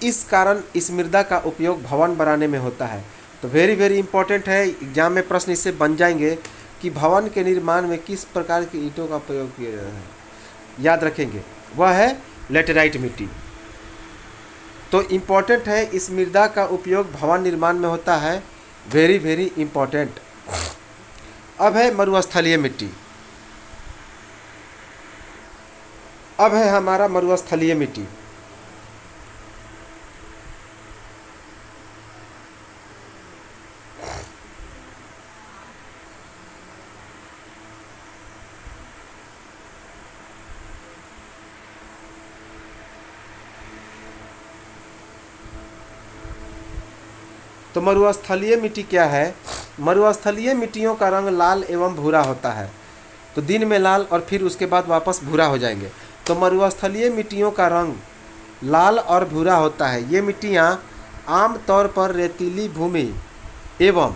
इस कारण इस मृदा का उपयोग भवन बनाने में होता है। तो वेरी वेरी इंपॉर्टेंट है, एग्जाम में प्रश्न इससे बन जाएंगे कि भवन के निर्माण में किस प्रकार की ईंटों का प्रयोग किया जाता है, याद रखेंगे, वह है लैटेराइट मिट्टी। तो इम्पॉर्टेंट है, इस मृदा का उपयोग भवन निर्माण में होता है, वेरी वेरी इंपॉर्टेंट। अब है मरुस्थलीय मिट्टी। अब है हमारा मरुस्थलीय मिट्टी। तो मरुस्थलीय मिट्टी क्या है? मरुस्थलीय मिट्टियों का रंग लाल एवं भूरा होता है। तो दिन में लाल और फिर उसके बाद वापस भूरा हो जाएंगे। तो मरुस्थलीय मिट्टियों का रंग लाल और भूरा होता है। ये मिट्टियाँ आम तौर पर रेतीली भूमि एवं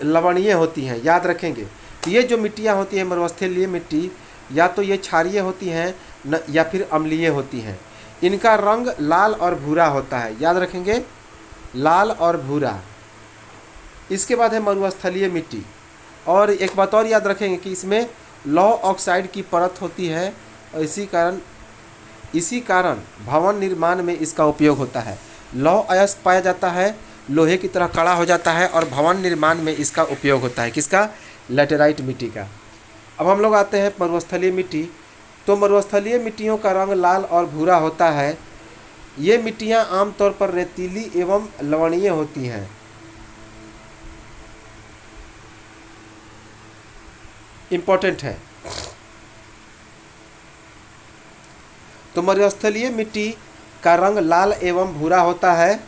लवणीय होती हैं, याद रखेंगे। तो ये जो मिट्टियाँ होती हैं मरुस्थलीय मिट्टी, या तो ये क्षारीय होती हैं या फिर अम्लीय होती हैं। इनका रंग लाल और भूरा होता है, याद रखेंगे, लाल और भूरा। इसके बाद है मरुस्थलीय मिट्टी। और एक बात और याद रखेंगे कि इसमें लौह ऑक्साइड की परत होती है और इसी कारण भवन निर्माण में इसका उपयोग होता है। लौह अयस्क पाया जाता है, लोहे की तरह कड़ा हो जाता है और भवन निर्माण में इसका उपयोग होता है। किसका? लैटेराइट मिट्टी का। अब हम लोग आते हैं मरुस्थलीय मिट्टी। तो मरुस्थलीय मिट्टियों का रंग लाल और भूरा होता है। ये मिट्टियाँ आमतौर पर रेतीली एवं लवणीय होती हैं। इम्पोर्टेंट है। तो मरुस्थलीय मिट्टी का रंग लाल एवं भूरा होता है।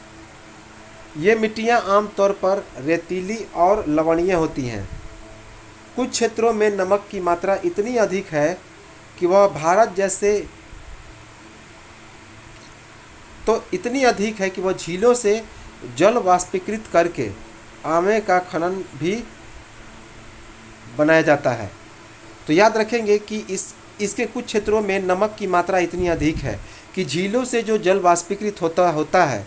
ये मिट्टियाँ आमतौर पर रेतीली और लवणीय होती हैं। कुछ क्षेत्रों में नमक की मात्रा इतनी अधिक है कि वह भारत जैसे इतनी अधिक है कि वह झीलों से जल वाष्पीकृत करके आमे का खनन भी बनाया जाता है। तो याद रखेंगे कि इसके कुछ क्षेत्रों में नमक की मात्रा इतनी अधिक है कि झीलों से जो जल वाष्पीकृत होता है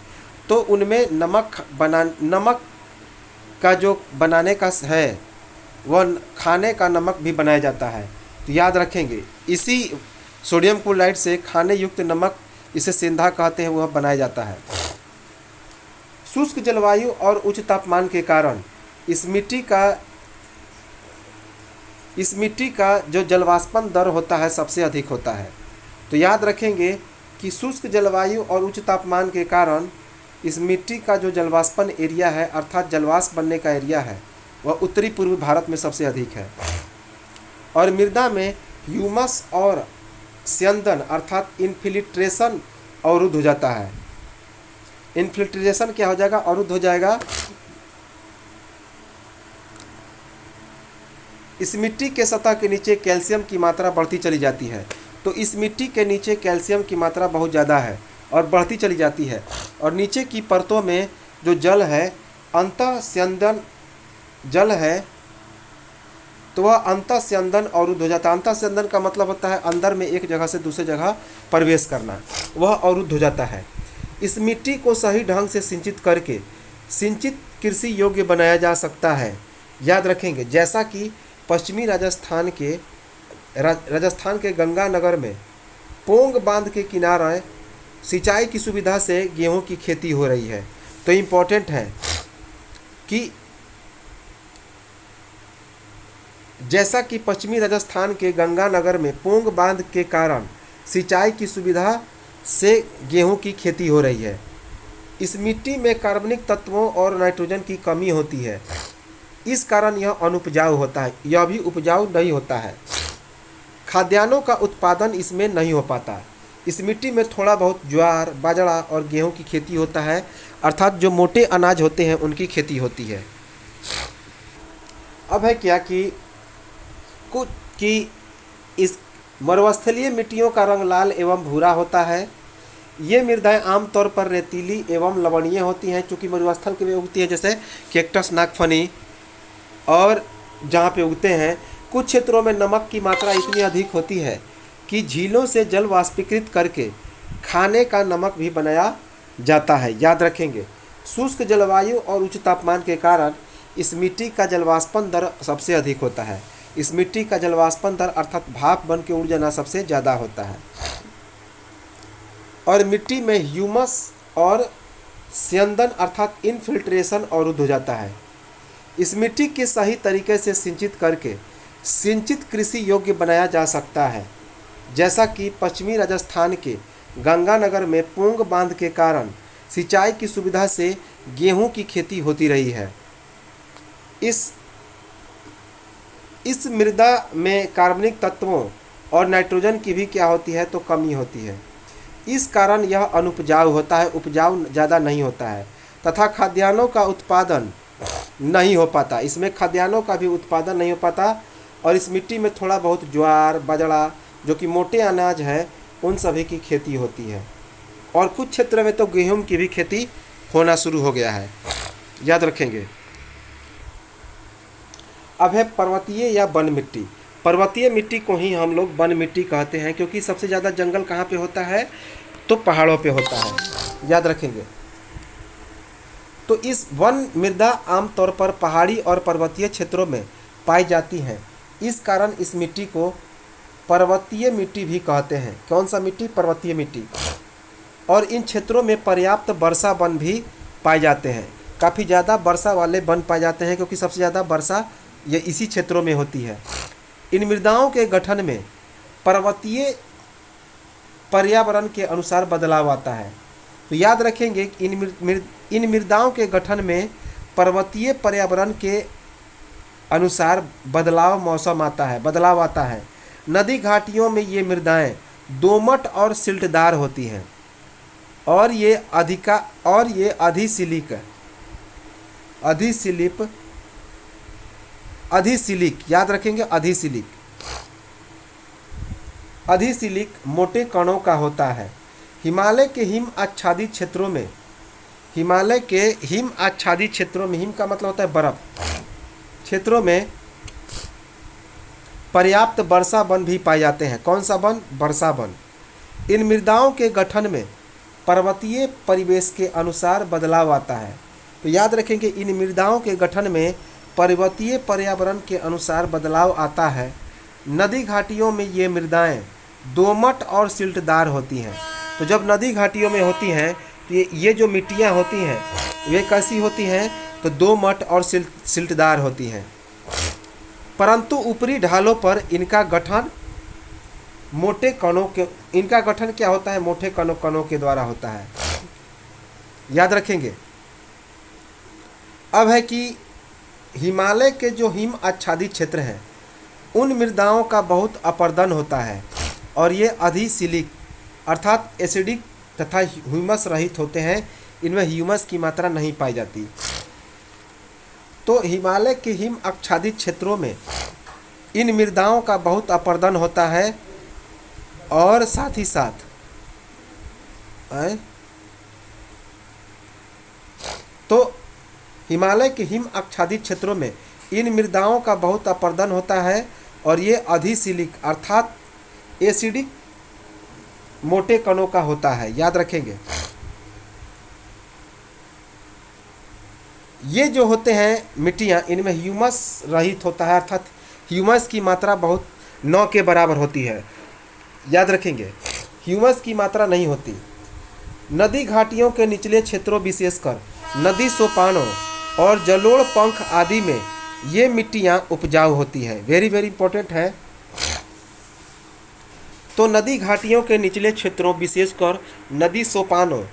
तो उनमें नमक का जो बनाने का है वह खाने का नमक भी बनाया जाता है। तो याद रखेंगे, इसी सोडियम क्लोराइड से खाने युक्त नमक, इसे सेंधा कहते हैं, वह बनाया जाता है। शुष्क जलवायु और उच्च तापमान के कारण इस मिट्टी का जो जलवाष्पन दर होता है सबसे अधिक होता है। तो याद रखेंगे कि शुष्क जलवायु और उच्च तापमान के कारण इस मिट्टी का जो जलवाष्पन एरिया है, अर्थात जलवाष्प बनने का एरिया है, वह उत्तरी पूर्वी भारत में सबसे अधिक है। और मृदा में ह्यूमस और स्यंदन अर्थात इन्फिल्ट्रेशन अवरुद्ध हो जाता है। इन्फिल्ट्रेशन क्या हो जाएगा? अवरुद्ध हो जाएगा। इस मिट्टी के सतह के नीचे कैल्शियम की मात्रा बढ़ती चली जाती है। तो इस मिट्टी के नीचे कैल्शियम की मात्रा बहुत ज़्यादा है और बढ़ती चली जाती है। और नीचे की परतों में जो जल है, अंतःस्यंदन जल है, तो वह अंतःस्यंदन अवरुद्ध हो जाता है। अंतःस्यंदन का मतलब होता है अंदर में एक जगह से दूसरे जगह प्रवेश करना, वह अवरुद्ध हो जाता है। इस मिट्टी को सही ढंग से सिंचित करके सिंचित कृषि योग्य बनाया जा सकता है। याद रखेंगे, जैसा कि पश्चिमी राजस्थान के गंगानगर में पोंग बांध के किनारे सिंचाई की सुविधा से गेहूं की खेती हो रही है। तो इम्पोर्टेंट है कि जैसा कि पश्चिमी राजस्थान के गंगानगर में पोंग बांध के कारण सिंचाई की सुविधा से गेहूं की खेती हो रही है। इस मिट्टी में कार्बनिक तत्वों और नाइट्रोजन की कमी होती है, इस कारण यह अनुपजाऊ होता है, यह भी उपजाऊ नहीं होता है। खाद्यान्नों का उत्पादन इसमें नहीं हो पाता। इस मिट्टी में थोड़ा बहुत ज्वार, बाजरा और गेहूं की खेती होता है, अर्थात जो मोटे अनाज होते हैं उनकी खेती होती है। अब है क्या कि कुछ कि इस मरुस्थलीय मिट्टियों का रंग लाल एवं भूरा होता है। ये मृदाएं आमतौर पर रेतीली एवं लवणीय होती हैं, चूँकि मरुस्थल के में उगती हैं, जैसे कैक्टस, नागफनी और जहाँ पे उगते हैं। कुछ क्षेत्रों में नमक की मात्रा इतनी अधिक होती है कि झीलों से जल वाष्पीकृत करके खाने का नमक भी बनाया जाता है। याद रखेंगे, शुष्क जलवायु और उच्च तापमान के कारण इस मिट्टी का जलवाष्पन दर सबसे अधिक होता है। इस मिट्टी का जलवाष्पन दर अर्थात भाप बन के उड़ जाना सबसे ज़्यादा होता है। और मिट्टी में ह्यूमस और स्यंदन अर्थात इनफिल्ट्रेशन अवरुद्ध हो जाता है। इस मिट्टी के सही तरीके से सिंचित करके सिंचित कृषि योग्य बनाया जा सकता है, जैसा कि पश्चिमी राजस्थान के गंगानगर में पोंग बांध के कारण सिंचाई की सुविधा से गेहूं की खेती होती रही है। इस मृदा में कार्बनिक तत्वों और नाइट्रोजन की भी क्या होती है, तो कमी होती है। इस कारण यह अनुपजाऊ होता है, उपजाऊ ज़्यादा नहीं होता है तथा खाद्यान्नों का उत्पादन नहीं हो पाता। इसमें खाद्यान्नों का भी उत्पादन नहीं हो पाता। और इस मिट्टी में थोड़ा बहुत ज्वार, बाजरा, जो कि मोटे अनाज है, उन सभी की खेती होती है। और कुछ क्षेत्र में तो गेहूं की भी खेती होना शुरू हो गया है। याद रखेंगे। अब है पर्वतीय या वन मिट्टी। पर्वतीय मिट्टी को ही हम लोग वन मिट्टी कहते हैं, क्योंकि सबसे ज़्यादा जंगल कहाँ पे होता है, तो पहाड़ों पे होता है। याद रखेंगे। तो इस वन मृदा आमतौर पर पहाड़ी और पर्वतीय क्षेत्रों में पाई जाती हैं। इस कारण इस मिट्टी को पर्वतीय मिट्टी भी कहते हैं। कौन सा मिट्टी? पर्वतीय मिट्टी। और इन क्षेत्रों में पर्याप्त वर्षा वन भी पाए जाते हैं। काफ़ी ज़्यादा वर्षा वाले वन पाए जाते हैं, क्योंकि सबसे ज़्यादा वर्षा ये इसी क्षेत्रों में होती है। इन मृदाओं के गठन में पर्वतीय पर्यावरण के अनुसार बदलाव आता है। तो याद रखेंगे कि इन मृदाओं के गठन में पर्वतीय पर्यावरण के अनुसार बदलाव आता है। नदी घाटियों में ये मृदाएं दोमट और सिल्टदार होती हैं, और ये अधिसिलिक, याद रखेंगे, अधिसिलिक मोटे कणों का होता है। हिमालय के हिम आच्छादित क्षेत्रों में हिम का मतलब होता है बर्फ, क्षेत्रों में पर्याप्त वर्षा वन भी पाए जाते हैं। कौन सा वन? वर्षा वन। इन मृदाओं के गठन में पर्वतीय परिवेश के अनुसार बदलाव आता है। तो याद रखेंगे, इन मृदाओं के गठन में पर्वतीय पर्यावरण के अनुसार बदलाव आता है। नदी घाटियों में ये मृदाएं दोमट और सिल्टदार होती हैं। तो जब नदी घाटियों में होती हैं तो ये जो मिट्टियाँ होती हैं वे कैसी होती हैं, तो दोमट और सिल्टदार होती हैं। परंतु ऊपरी ढालों पर इनका गठन क्या होता है? मोटे कणों के द्वारा होता है। याद रखेंगे। अब है कि हिमालय के जो हिम आच्छादित क्षेत्र हैं उन मृदाओं का बहुत अपर्दन होता है, और ये अधिसिलिक अर्थात एसिडिक तथा ह्यूमस रहित होते हैं। इनमें ह्यूमस की मात्रा नहीं पाई जाती। तो हिमालय के हिम आच्छादित क्षेत्रों में इन मृदाओं का बहुत अपर्दन होता है, और साथ ही साथ तो हिमालय के हिम आच्छादित क्षेत्रों में इन मृदाओं का बहुत अपर्दन होता है, और ये अधिसिलिक अर्थात एसिडिक मोटे कणों का होता है। याद रखेंगे। ये जो होते हैं मिट्टियाँ, इनमें ह्यूमस रहित होता है, अर्थात ह्यूमस की मात्रा बहुत 9 के बराबर होती है। याद रखेंगे, ह्यूमस की मात्रा नहीं होती। नदी घाटियों के निचले क्षेत्रों, विशेषकर नदी सोपानों और जलोढ़ पंख आदि में ये मिट्टियाँ उपजाऊ होती है। वेरी इंपॉर्टेंट है। तो नदी घाटियों के निचले क्षेत्रों, विशेषकर नदी सोपानों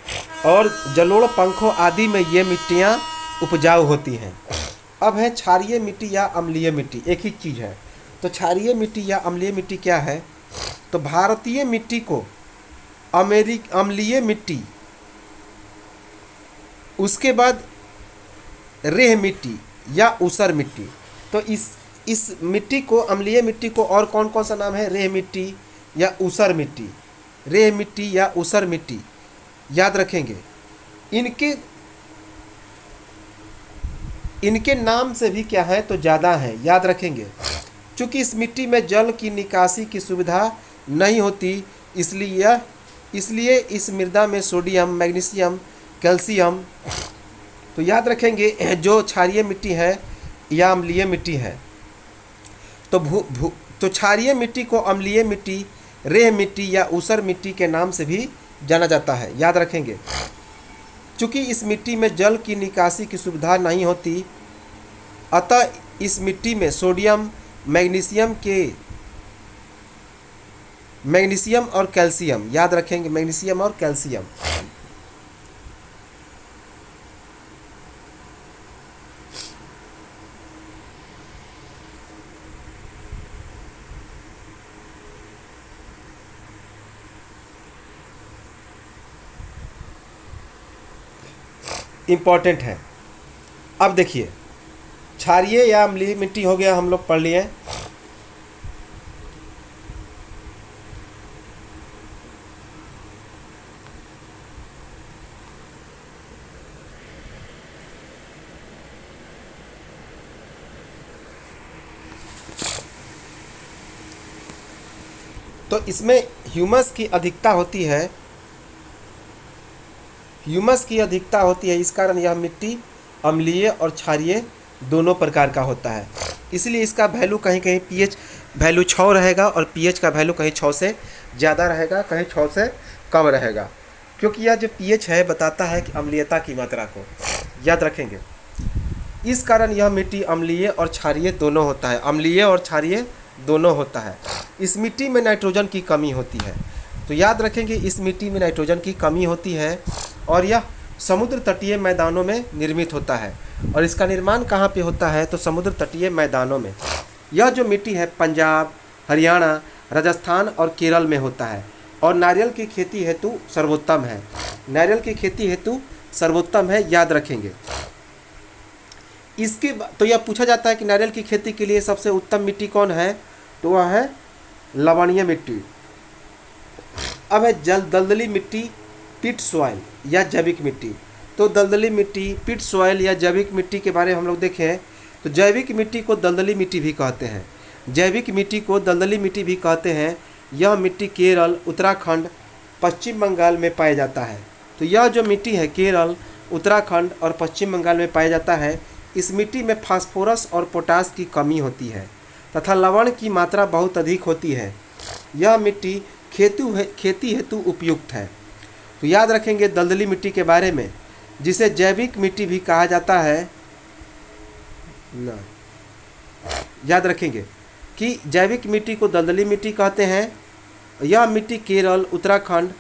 और जलोढ़ पंखों आदि में ये मिट्टियाँ उपजाऊ होती हैं। अब है क्षारीय मिट्टी या अम्लीय मिट्टी। एक ही चीज़ है। तो क्षारीय मिट्टी या अम्लीय मिट्टी क्या है? तो भारतीय मिट्टी को अम्लीय मिट्टी, उसके बाद रेह मिट्टी या ऊसर मिट्टी। तो इस मिट्टी को, अम्लीय मिट्टी को और कौन कौन सा नाम है? रेह मिट्टी या ऊसर मिट्टी, रेह मिट्टी या ऊसर मिट्टी, याद रखेंगे। इनके इनके नाम से भी क्या है तो ज़्यादा है, याद रखेंगे। चूँकि इस मिट्टी में जल की निकासी की सुविधा नहीं होती, इसलिए इस मृदा में सोडियम, मैग्नीशियम, कैल्शियम, तो याद रखेंगे जो क्षारीय मिट्टी है या अम्लीय मिट्टी है, तो क्षारीय मिट्टी को अम्लीय मिट्टी, रेह मिट्टी या ऊसर मिट्टी के नाम से भी जाना जाता है, याद रखेंगे। चूँकि इस मिट्टी में जल की निकासी की सुविधा नहीं होती, अतः इस मिट्टी में सोडियम, मैग्नीशियम और कैल्शियम, याद रखेंगे, मैग्नीशियम और कैल्शियम। इम्पॉर्टेंट है। अब देखिए, क्षारीय या अम्लीय मिट्टी हो गया, हम लोग पढ़ लिए। तो इसमें ह्यूमस की अधिकता होती है, इस कारण यह मिट्टी अम्लीय और क्षारीय दोनों प्रकार का होता है। इसलिए इसका वैल्यू कहीं कहीं पीएच वैल्यू 6 रहेगा और पीएच का वैल्यू कहीं 6 से ज़्यादा रहेगा, कहीं 6 से कम रहेगा, क्योंकि यह जो पीएच है बताता है कि अम्लीयता की मात्रा को, याद रखेंगे। इस कारण यह मिट्टी अम्लीय और क्षारीय दोनों होता है, अम्लीय और क्षारीय दोनों होता है। इस मिट्टी में नाइट्रोजन की कमी होती है, तो याद रखेंगे इस मिट्टी में नाइट्रोजन की कमी होती है और यह समुद्र तटीय मैदानों में निर्मित होता है। और इसका निर्माण कहाँ पे होता है तो समुद्र तटीय मैदानों में। यह जो मिट्टी है पंजाब, हरियाणा, राजस्थान और केरल में होता है और नारियल की खेती हेतु सर्वोत्तम है, याद रखेंगे। इसके तो यह पूछा जाता है कि नारियल की खेती के लिए सबसे उत्तम मिट्टी कौन है, तो वह है लवणीय मिट्टी। अब है दलदली मिट्टी, पिट सॉइल या जैविक मिट्टी। तो दलदली मिट्टी, पिट सॉइल या जैविक मिट्टी के बारे में हम लोग देखें तो जैविक मिट्टी को दलदली मिट्टी भी कहते हैं, यह मिट्टी केरल, उत्तराखंड, पश्चिम बंगाल में पाया जाता है। तो यह जो मिट्टी है केरल, उत्तराखंड और पश्चिम बंगाल में पाया जाता है। इस मिट्टी में फास्फोरस और पोटास की कमी होती है तथा लवण की मात्रा बहुत अधिक होती है। यह मिट्टी खेती हेतु उपयुक्त है। तो याद रखेंगे दलदली मिट्टी के बारे में, जिसे जैविक मिट्टी भी कहा जाता है ना, याद रखेंगे कि जैविक मिट्टी को दलदली मिट्टी कहते हैं। यह मिट्टी केरल, उत्तराखंड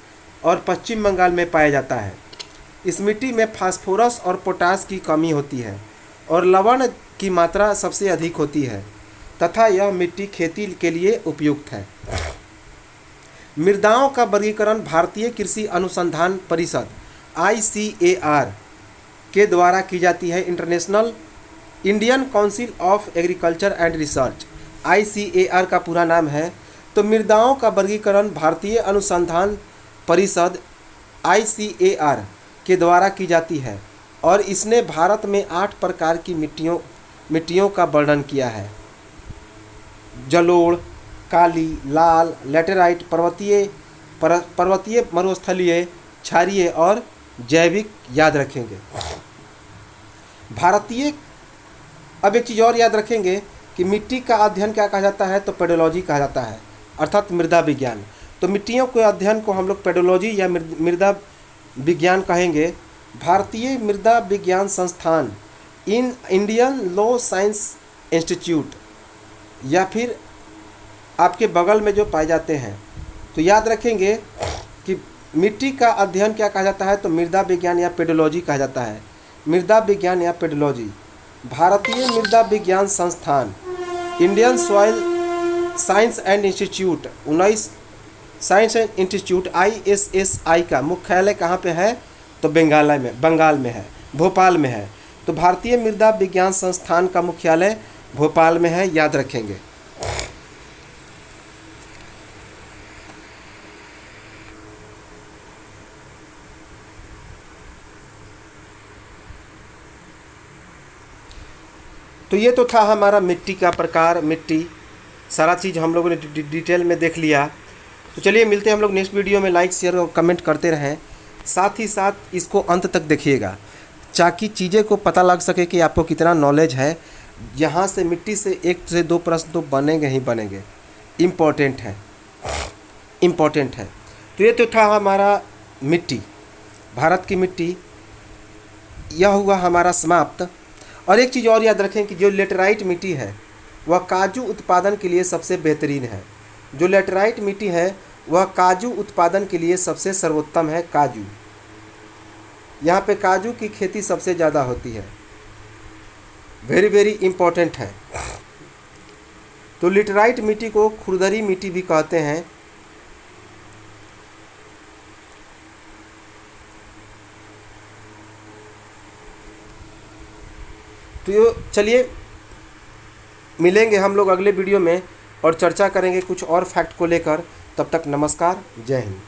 और पश्चिम बंगाल में पाया जाता है। इस मिट्टी में फास्फोरस और पोटास की कमी होती है और लवण की मात्रा सबसे अधिक होती है तथा यह मिट्टी खेती के लिए उपयुक्त है। मृदाओं का वर्गीकरण भारतीय कृषि अनुसंधान परिषद ICAR के द्वारा की जाती है। Indian council of agriculture and research, ICAR का पूरा नाम है। तो मृदाओं का वर्गीकरण भारतीय अनुसंधान परिषद ICAR के द्वारा की जाती है और इसने भारत में 8 प्रकार की मिट्टियों का वर्णन किया है। जलोढ़, काली, लाल, लैटेराइट, पर्वतीय, मरुस्थलीय, क्षारीय और जैविक, याद रखेंगे। अब एक चीज़ और याद रखेंगे कि मिट्टी का अध्ययन क्या कहा जाता है तो पेडोलॉजी कहा जाता है, अर्थात मृदा विज्ञान। तो मिट्टियों के अध्ययन को हम लोग पेडोलॉजी या मृदा विज्ञान कहेंगे। भारतीय मृदा विज्ञान संस्थान, इंडियन लो साइंस इंस्टीट्यूट या फिर आपके बगल में जो पाए जाते हैं। तो याद रखेंगे कि मिट्टी का अध्ययन क्या कहा जाता है तो मृदा विज्ञान या पेडोलॉजी कहा जाता है, मृदा विज्ञान या पेडोलॉजी। भारतीय मृदा विज्ञान संस्थान, Indian soil science and institute, science and institute ISSI का मुख्यालय कहाँ पे है तो बंगाल में है, भोपाल में है। तो भारतीय मृदा विज्ञान संस्थान का मुख्यालय भोपाल में है, याद रखेंगे। तो ये तो था हमारा मिट्टी का प्रकार, मिट्टी सारा चीज़ हम लोगों ने डिटेल में देख लिया। तो चलिए मिलते हैं हम लोग नेक्स्ट वीडियो में। लाइक शेयर और कमेंट करते रहें, साथ ही साथ इसको अंत तक देखिएगा ताकि चीज़ें को पता लग सके कि आपको कितना नॉलेज है। यहाँ से मिट्टी से 1 से 2 प्रश्न तो बनेंगे ही बनेंगे, इम्पोर्टेंट है, इम्पोर्टेंट है। तो ये तो था हमारा मिट्टी, भारत की मिट्टी। यह हुआ हमारा समाप्त। और एक चीज़ और याद रखें कि जो लेटराइट मिट्टी है वह काजू उत्पादन के लिए सबसे बेहतरीन है। जो लेटराइट मिट्टी है वह काजू उत्पादन के लिए सबसे सर्वोत्तम है। काजू, यहाँ पे काजू की खेती सबसे ज़्यादा होती है। वेरी वेरी इम्पोर्टेंट है। तो लेटराइट मिट्टी को खुरदरी मिट्टी भी कहते हैं। तो चलिए मिलेंगे हम लोग अगले वीडियो में और चर्चा करेंगे कुछ और फैक्ट को लेकर। तब तक नमस्कार, जय हिंद।